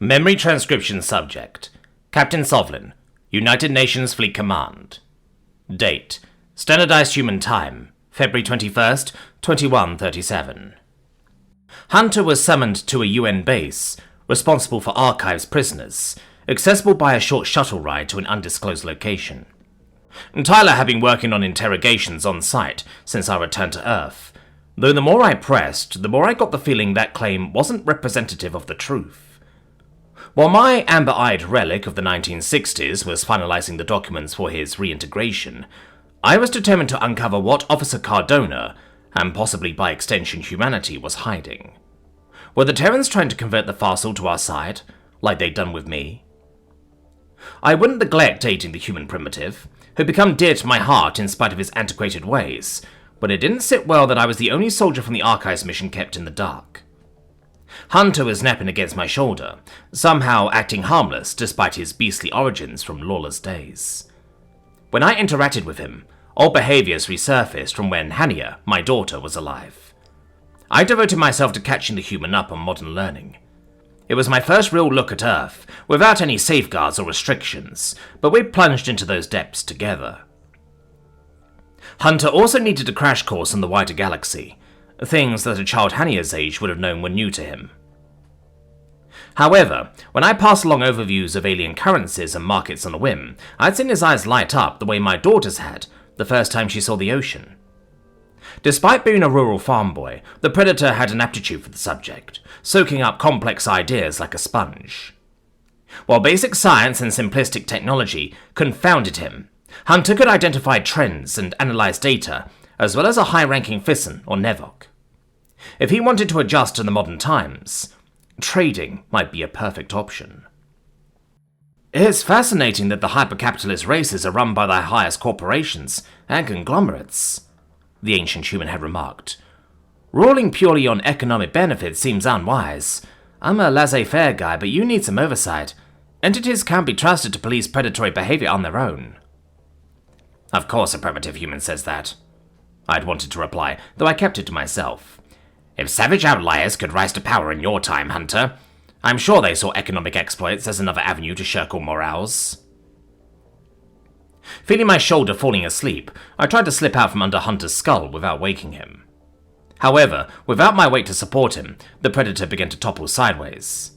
Memory transcription subject. Captain Sovlin, United Nations Fleet Command. Date. Standardized Human Time, February 21st, 2137. Hunter was summoned to a UN base, responsible for archives prisoners, accessible by a short shuttle ride to an undisclosed location. Tyler had been working on interrogations on site since our return to Earth, though the more I pressed, the more I got the feeling that claim wasn't representative of the truth. While my amber-eyed relic of the 1960s was finalizing the documents for his reintegration, I was determined to uncover what Officer Cardona, and possibly by extension humanity, was hiding. Were the Terrans trying to convert the fossil to our side, like they'd done with me? I wouldn't neglect aiding the human primitive, who'd become dear to my heart in spite of his antiquated ways, but it didn't sit well that I was the only soldier from the Archives mission kept in the dark. Hunter was napping against my shoulder, somehow acting harmless despite his beastly origins from lawless days. When I interacted with him, old behaviors resurfaced from when Hania, my daughter, was alive. I devoted myself to catching the human up on modern learning. It was my first real look at Earth, without any safeguards or restrictions, but we plunged into those depths together. Hunter also needed a crash course in the wider galaxy. Things that a child Hania's age would have known were new to him. However, when I passed along overviews of alien currencies and markets on a whim, I'd seen his eyes light up the way my daughter's had the first time she saw the ocean. Despite being a rural farm boy, the Predator had an aptitude for the subject, soaking up complex ideas like a sponge. While basic science and simplistic technology confounded him, Hunter could identify trends and analyze data, as well as a high-ranking Fisson or Nevok. If he wanted to adjust to the modern times, trading might be a perfect option. It's fascinating that the hyper-capitalist races are run by the highest corporations and conglomerates, the ancient human had remarked. Ruling purely on economic benefits seems unwise. I'm a laissez-faire guy, but you need some oversight. Entities can't be trusted to police predatory behavior on their own. Of course a primitive human says that, I'd wanted to reply, though I kept it to myself. If savage outliers could rise to power in your time, Hunter, I'm sure they saw economic exploits as another avenue to shirk all morals. Feeling my shoulder falling asleep, I tried to slip out from under Hunter's skull without waking him. However, without my weight to support him, the Predator began to topple sideways.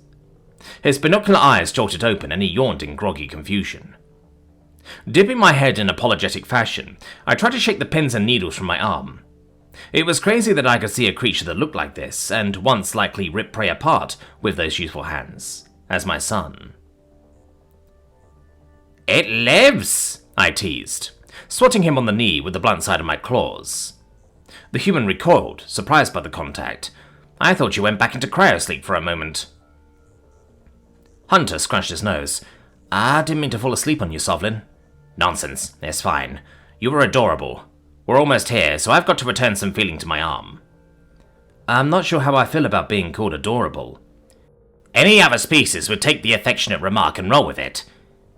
His binocular eyes jolted open and he yawned in groggy confusion. Dipping my head in apologetic fashion, I tried to shake the pins and needles from my arm. It was crazy that I could see a creature that looked like this, and once likely rip prey apart with those useful hands, as my son. It lives, I teased, swatting him on the knee with the blunt side of my claws. The human recoiled, surprised by the contact. I thought you went back into cryosleep for a moment. Hunter scrunched his nose. I didn't mean to fall asleep on you, Sovlin. Nonsense, it's fine. You were adorable. We're almost here, so I've got to return some feeling to my arm. I'm not sure how I feel about being called adorable. Any other species would take the affectionate remark and roll with it.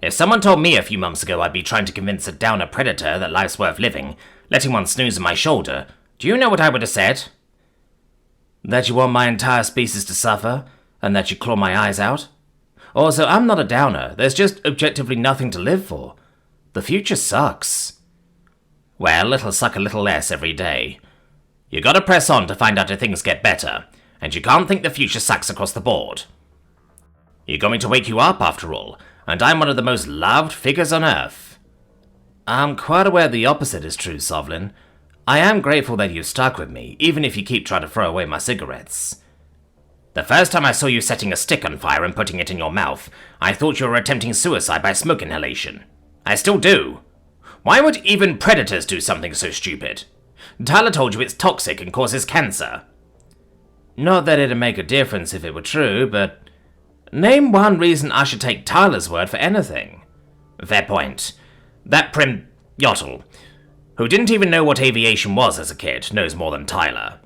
If someone told me a few months ago I'd be trying to convince a downer predator that life's worth living, letting one snooze on my shoulder, do you know what I would have said? That you want my entire species to suffer, and that you claw my eyes out? Also, I'm not a downer, there's just objectively nothing to live for. The future sucks. Well, it'll suck a little less every day. You gotta press on to find out if things get better, and you can't think the future sucks across the board. You're going to wake you up, after all, and I'm one of the most loved figures on Earth. I'm quite aware the opposite is true, Sovlin. I am grateful that you stuck with me, even if you keep trying to throw away my cigarettes. The first time I saw you setting a stick on fire and putting it in your mouth, I thought you were attempting suicide by smoke inhalation. I still do. Why would even predators do something so stupid? Tyler told you it's toxic and causes cancer. Not that it'd make a difference if it were true, but... Name one reason I should take Tyler's word for anything. Fair point. That Yottle, who didn't even know what aviation was as a kid, knows more than Tyler.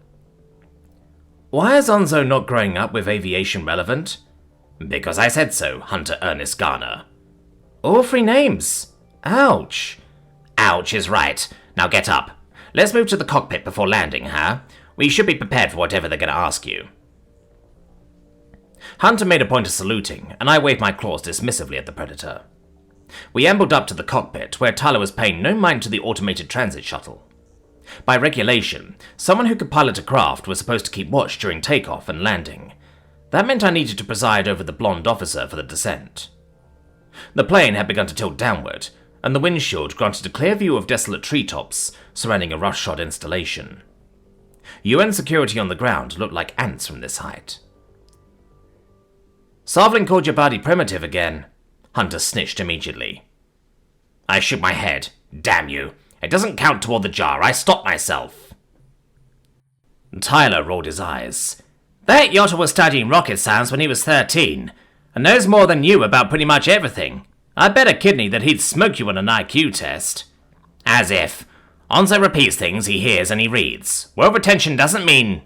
Why is Onzo not growing up with aviation relevant? Because I said so, Hunter Ernest Garner. All three names. Ouch. Ouch is right. Now get up. Let's move to the cockpit before landing, huh? We should be prepared for whatever they're going to ask you. Hunter made a point of saluting, and I waved my claws dismissively at the Predator. We ambled up to the cockpit, where Tyler was paying no mind to the automated transit shuttle. By regulation, someone who could pilot a craft was supposed to keep watch during takeoff and landing. That meant I needed to preside over the blonde officer for the descent. The plane had begun to tilt downward, and the windshield granted a clear view of desolate treetops surrounding a roughshod installation. UN security on the ground looked like ants from this height. "Sovlin called your body primitive again," Hunter snitched immediately. I shook my head. "Damn you. It doesn't count toward the jar. I stopped myself." Tyler rolled his eyes. "That Yotta was studying rocket science when he was 13, and knows more than you about pretty much everything. I bet a kidney that he'd smoke you on an IQ test." "As if. Onzo repeats things he hears and he reads. Word retention doesn't mean..."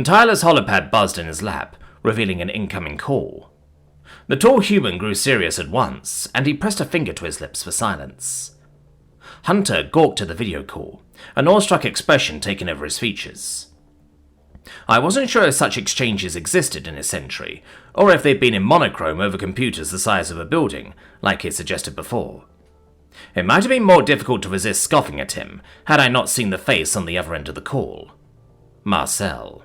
Tyler's holopad buzzed in his lap, revealing an incoming call. The tall human grew serious at once, and he pressed a finger to his lips for silence. Hunter gawked at the video call, an awestruck expression taken over his features. I wasn't sure if such exchanges existed in his century, or if they'd been in monochrome over computers the size of a building, like he'd suggested before. It might have been more difficult to resist scoffing at him, had I not seen the face on the other end of the call. Marcel.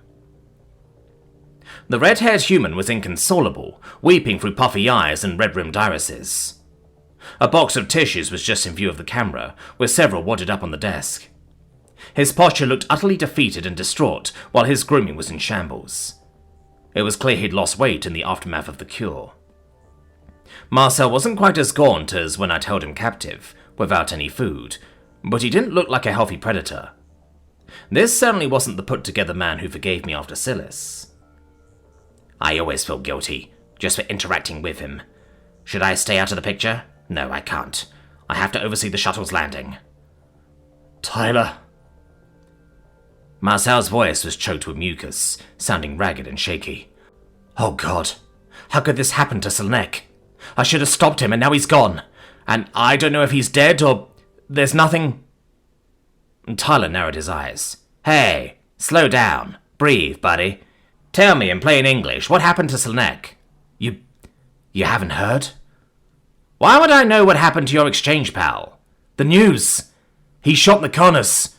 The red-haired human was inconsolable, weeping through puffy eyes and red-rimmed irises. A box of tissues was just in view of the camera, with several wadded up on the desk. His posture looked utterly defeated and distraught, while his grooming was in shambles. It was clear he'd lost weight in the aftermath of the cure. Marcel wasn't quite as gaunt as when I'd held him captive, without any food, but he didn't look like a healthy predator. This certainly wasn't the put-together man who forgave me after Silas. "I always feel guilty, just for interacting with him. Should I stay out of the picture? No, I can't. I have to oversee the shuttle's landing." "Tyler." Marcel's voice was choked with mucus, sounding ragged and shaky. "Oh God, how could this happen to Selnek? I should have stopped him and now he's gone. And I don't know if he's dead or... there's nothing..." Tyler narrowed his eyes. "Hey, slow down. Breathe, buddy. Tell me in plain English, what happened to Selnek?" You haven't heard?" "Why would I know what happened to your exchange pal?" "The news! He shot Nikonus.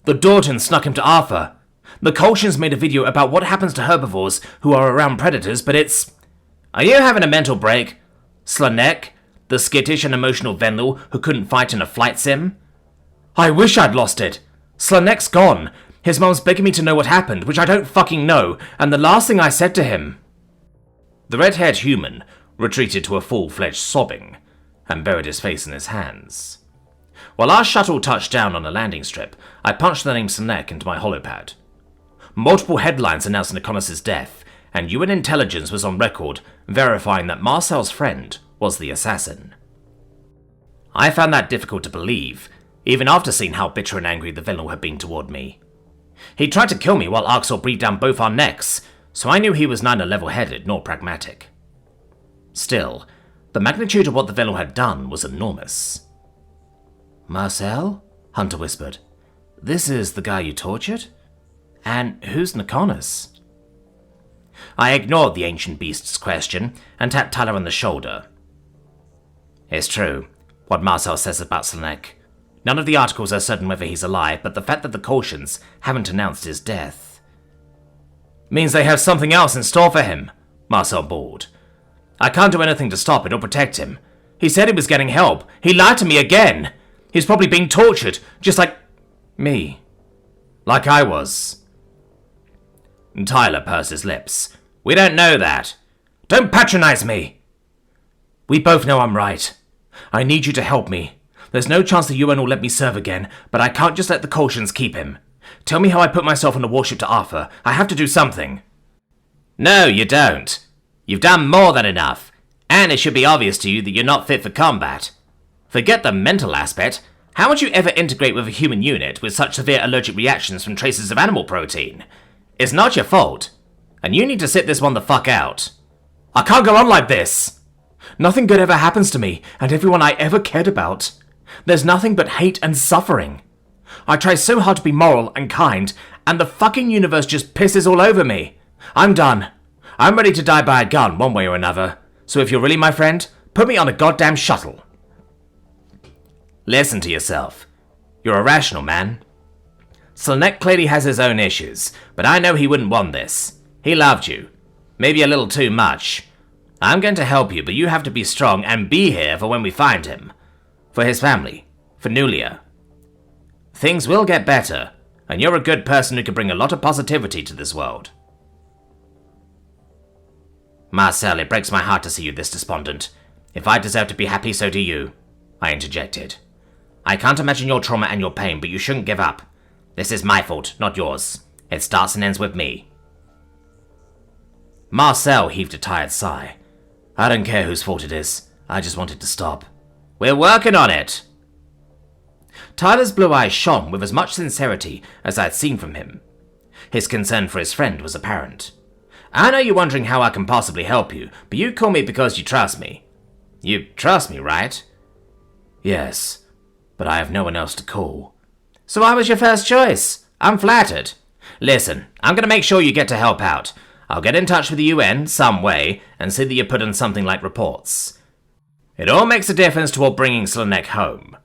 The Dorton snuck him to Arthur. The Colchians made a video about what happens to herbivores who are around predators, but it's..." "Are you having a mental break? Slanek, the skittish and emotional Venlil who couldn't fight in a flight sim?" "I wish I'd lost it. Slanek's gone. His mom's begging me to know what happened, which I don't fucking know, and the last thing I said to him..." The red-haired human retreated to a full-fledged sobbing and buried his face in his hands. While our shuttle touched down on a landing strip, I punched the name Selnek into my holopad. Multiple headlines announced Nikonus' death, and UN intelligence was on record verifying that Marcel's friend was the assassin. I found that difficult to believe, even after seeing how bitter and angry the villain had been toward me. He tried to kill me while Arxor breathed down both our necks, so I knew he was neither level-headed nor pragmatic. Still, the magnitude of what the villain had done was enormous. "Marcel?" Hunter whispered. "This is the guy you tortured? And who's Nikonus?" I ignored the ancient beast's question and tapped Tyler on the shoulder. "It's true, what Marcel says about Selnek. None of the articles are certain whether he's alive, but the fact that the Colchians haven't announced his death..." "Means they have something else in store for him," Marcel bawled. "I can't do anything to stop it or protect him. He said he was getting help. He lied to me again. He's probably being tortured, just like... me. Like I was." Tyler pursed his lips. "We don't know that." "Don't patronize me!" "We both know I'm right. I need you to help me. There's no chance the UN will let me serve again, but I can't just let the Colchians keep him. Tell me how I put myself on a warship to Arthur. I have to do something." "No, you don't. You've done more than enough, and it should be obvious to you that you're not fit for combat. Forget the mental aspect. How would you ever integrate with a human unit with such severe allergic reactions from traces of animal protein? It's not your fault, and you need to sit this one the fuck out." "I can't go on like this. Nothing good ever happens to me and everyone I ever cared about. There's nothing but hate and suffering. I try so hard to be moral and kind, and the fucking universe just pisses all over me. I'm done. I'm ready to die by a gun one way or another, so if you're really my friend, put me on a goddamn shuttle. Listen to yourself. You're a rational man. Slanek clearly has his own issues, but I know he wouldn't want this. He loved you. Maybe a little too much. I'm going to help you, but you have to be strong and be here for when we find him. For his family. For Nulia. Things will get better, and you're a good person who can bring a lot of positivity to this world. Marcel, it breaks my heart to see you this despondent. If I deserve to be happy, so do you, I interjected. I can't imagine your trauma and your pain, but you shouldn't give up. This is my fault, not yours. It starts and ends with me. Marcel heaved a tired sigh. I don't care whose fault it is. I just want it to stop. We're working on it! Tyler's blue eyes shone with as much sincerity as I'd seen from him. His concern for his friend was apparent. I know you're wondering how I can possibly help you, but you call me because you trust me. You trust me, right? Yes, but I have no one else to call. So I was your first choice. I'm flattered. Listen, I'm going to make sure you get to help out. I'll get in touch with the UN some way and see that you put in something like reports. It all makes a difference toward bringing Slanek home.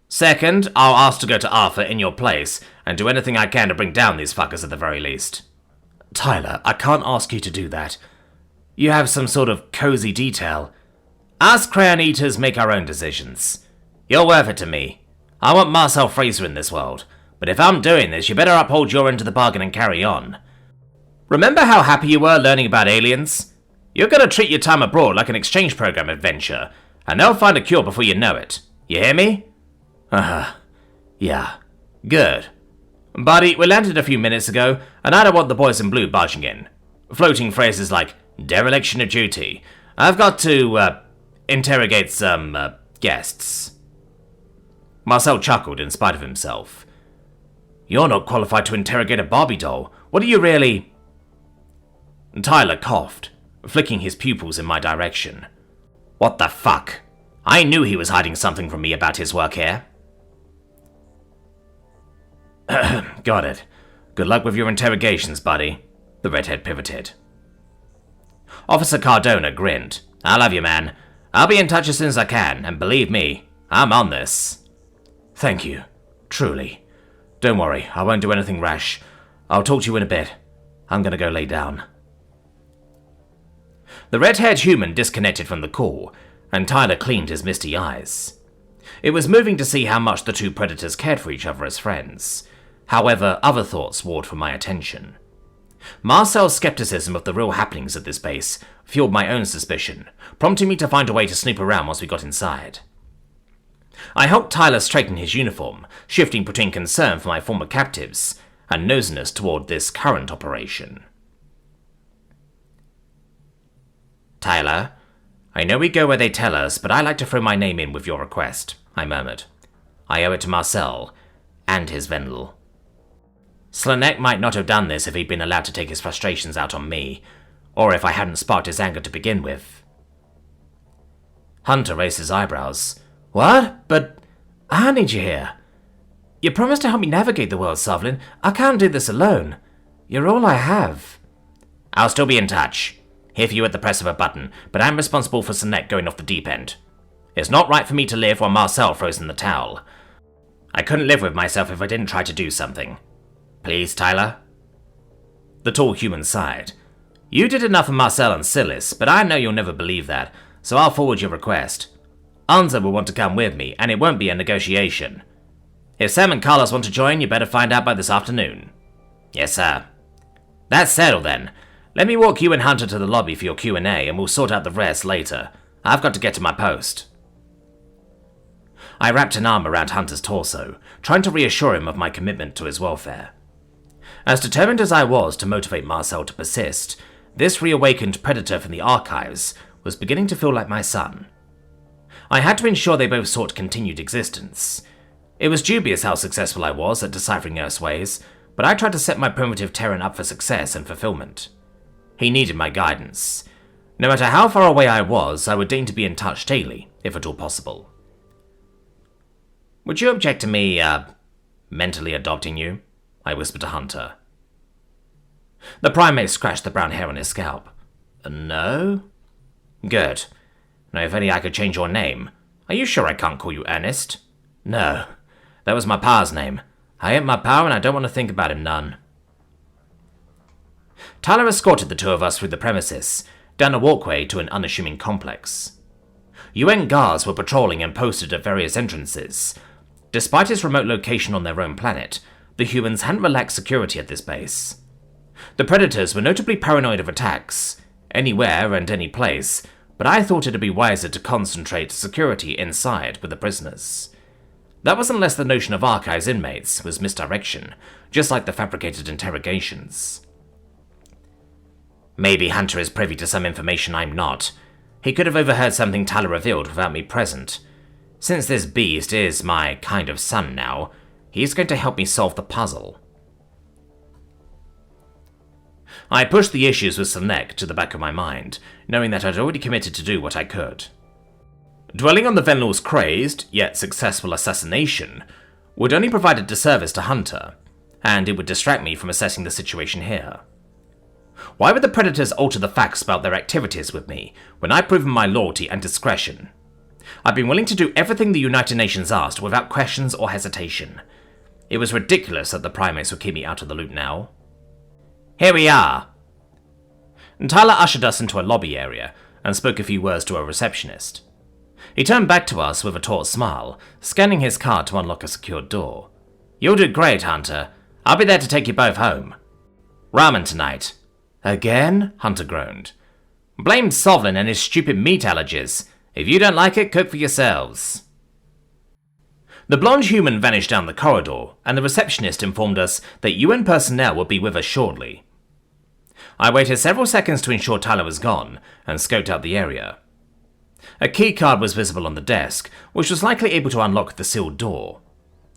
Second, I'll ask to go to Arthur in your place and do anything I can to bring down these fuckers at the very least. Tyler, I can't ask you to do that. You have some sort of cozy detail. Us crayon eaters make our own decisions. You're worth it to me. I want Marcel Fraser in this world, but if I'm doing this, you better uphold your end of the bargain and carry on. Remember how happy you were learning about aliens? You're gonna treat your time abroad like an exchange program adventure, and they'll find a cure before you know it. You hear me? Yeah. Good. Buddy, we landed a few minutes ago, and I don't want the boys in blue barging in. Floating phrases like dereliction of duty. I've got to, interrogate some, guests. Marcel chuckled in spite of himself. You're not qualified to interrogate a Barbie doll. What are you really... Tyler coughed, flicking his pupils in my direction. What the fuck? I knew he was hiding something from me about his work here. Got it. Good luck with your interrogations, buddy. The redhead pivoted. Officer Cardona grinned. I love you, man. I'll be in touch as soon as I can, and believe me, I'm on this. Thank you. Truly. Don't worry, I won't do anything rash. I'll talk to you in a bit. I'm gonna go lay down. The red-haired human disconnected from the call, and Tyler cleaned his misty eyes. It was moving to see how much the two predators cared for each other as friends. However, other thoughts warred for my attention. Marcel's skepticism of the real happenings at this base fueled my own suspicion, prompting me to find a way to snoop around once we got inside. I helped Tyler straighten his uniform, shifting between concern for my former captives and nosiness toward this current operation. Tyler, I know we go where they tell us, but I like to throw my name in with your request, I murmured. I owe it to Marcel, and his Vendel. Slanek might not have done this if he'd been allowed to take his frustrations out on me, or if I hadn't sparked his anger to begin with. Hunter raised his eyebrows. What? But I need you here. You promised to help me navigate the world, Sovlin. I can't do this alone. You're all I have. I'll still be in touch. Here for you at the press of a button, but I'm responsible for Slanek going off the deep end. It's not right for me to live while Marcel throws in the towel. I couldn't live with myself if I didn't try to do something. Please, Tyler? The tall human sighed. You did enough for Marcel and Silas, but I know you'll never believe that, so I'll forward your request. Anza will want to come with me, and it won't be a negotiation. If Sam and Carlos want to join, you better find out by this afternoon. Yes, sir. That's settled then. Let me walk you and Hunter to the lobby for your Q&A, and we'll sort out the rest later. I've got to get to my post. I wrapped an arm around Hunter's torso, trying to reassure him of my commitment to his welfare. As determined as I was to motivate Marcel to persist, this reawakened predator from the archives was beginning to feel like my son. I had to ensure they both sought continued existence. It was dubious how successful I was at deciphering Earth's ways, but I tried to set my primitive Terran up for success and fulfillment. He needed my guidance. No matter how far away I was, I would deign to be in touch daily, if at all possible. Would you object to me, mentally adopting you? I whispered to Hunter. The primate scratched the brown hair on his scalp. No? Good. Now, if only I could change your name. Are you sure I can't call you Ernest? No. That was my pa's name. I ain't my pa and I don't want to think about him none. Tyler escorted the two of us through the premises, down a walkway to an unassuming complex. UN guards were patrolling and posted at various entrances. Despite its remote location on their own planet, the humans hadn't relaxed security at this base. The Predators were notably paranoid of attacks, anywhere and any place, but I thought it'd be wiser to concentrate security inside with the prisoners. That was unless the notion of archives inmates was misdirection, just like the fabricated interrogations. Maybe Hunter is privy to some information I'm not. He could have overheard something Tyler revealed without me present. Since this beast is my kind of son now, he's going to help me solve the puzzle. I pushed the issues with Select to the back of my mind, knowing that I'd already committed to do what I could. Dwelling on the Venlor's crazed, yet successful assassination would only provide a disservice to Hunter, and it would distract me from assessing the situation here. Why would the Predators alter the facts about their activities with me when I've proven my loyalty and discretion? I've been willing to do everything the United Nations asked without questions or hesitation. It was ridiculous that the primates would keep me out of the loop now. Here we are! And Tyler ushered us into a lobby area and spoke a few words to a receptionist. He turned back to us with a taut smile, scanning his card to unlock a secured door. You'll do great, Hunter. I'll be there to take you both home. Ramen tonight. Again? Hunter groaned. Blame Sovlin and his stupid meat allergies. If you don't like it, cook for yourselves. The blonde human vanished down the corridor, and the receptionist informed us that UN personnel would be with us shortly. I waited several seconds to ensure Tyler was gone, and scoped out the area. A key card was visible on the desk, which was likely able to unlock the sealed door.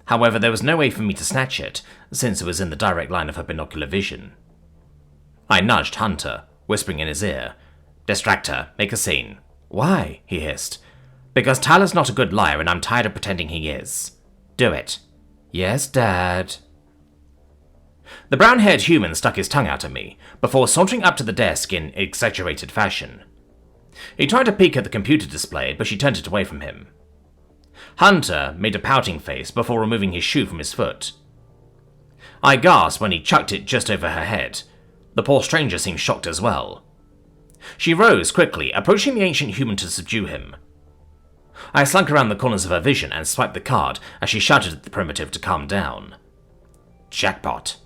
However, there was no way for me to snatch it, since it was in the direct line of her binocular vision. I nudged Hunter, whispering in his ear. Distract her, make a scene. Why? He hissed. Because Tyler's not a good liar and I'm tired of pretending he is. Do it. Yes, Dad. The brown-haired human stuck his tongue out at me, before sauntering up to the desk in exaggerated fashion. He tried to peek at the computer display, but she turned it away from him. Hunter made a pouting face before removing his shoe from his foot. I gasped when he chucked it just over her head. The poor stranger seemed shocked as well. She rose quickly, approaching the ancient human to subdue him. I slunk around the corners of her vision and swiped the card as she shouted at the primitive to calm down. Jackpot.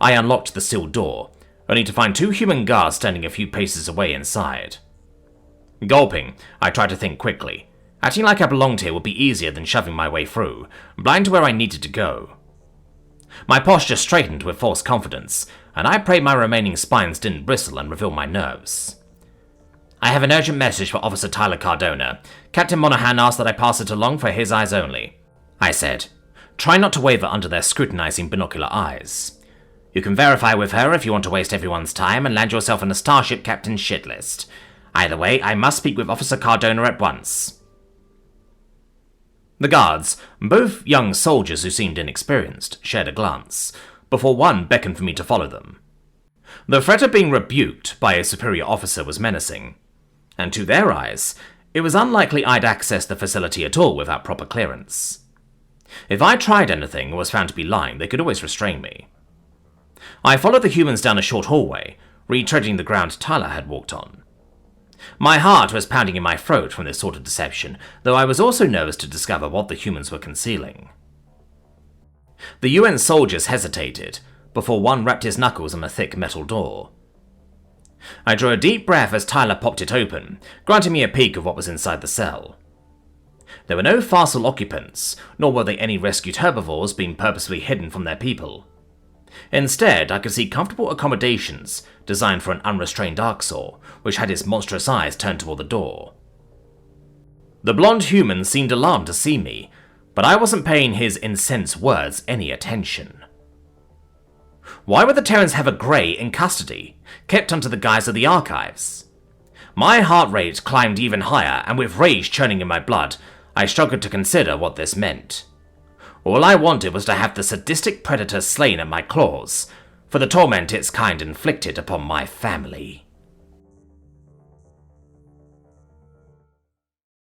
I unlocked the sealed door, only to find two human guards standing a few paces away inside. Gulping, I tried to think quickly. Acting like I belonged here would be easier than shoving my way through, blind to where I needed to go. My posture straightened with false confidence, and I prayed my remaining spines didn't bristle and reveal my nerves. I have an urgent message for Officer Tyler Cardona. Captain Monahan asked that I pass it along for his eyes only, I said. Try not to waver under their scrutinizing binocular eyes. You can verify with her if you want to waste everyone's time and land yourself on a Starship Captain's shit list. Either way, I must speak with Officer Cardona at once. The guards, both young soldiers who seemed inexperienced, shared a glance, before one beckoned for me to follow them. The threat of being rebuked by a superior officer was menacing, and to their eyes, it was unlikely I'd access the facility at all without proper clearance. If I tried anything or was found to be lying, they could always restrain me. I followed the humans down a short hallway, retreading the ground Tyler had walked on. My heart was pounding in my throat from this sort of deception, though I was also nervous to discover what the humans were concealing. The UN soldiers hesitated, before one wrapped his knuckles on a thick metal door. I drew a deep breath as Tyler popped it open, granting me a peek of what was inside the cell. There were no fossil occupants, nor were there any rescued herbivores being purposefully hidden from their people. Instead, I could see comfortable accommodations designed for an unrestrained Arxor, which had its monstrous eyes turned toward the door. The blonde human seemed alarmed to see me, but I wasn't paying his incensed words any attention. Why would the Terrans have a Grey in custody, kept under the guise of the archives? My heart rate climbed even higher, and with rage churning in my blood, I struggled to consider what this meant. All I wanted was to have the sadistic predator slain at my claws, for the torment its kind inflicted upon my family.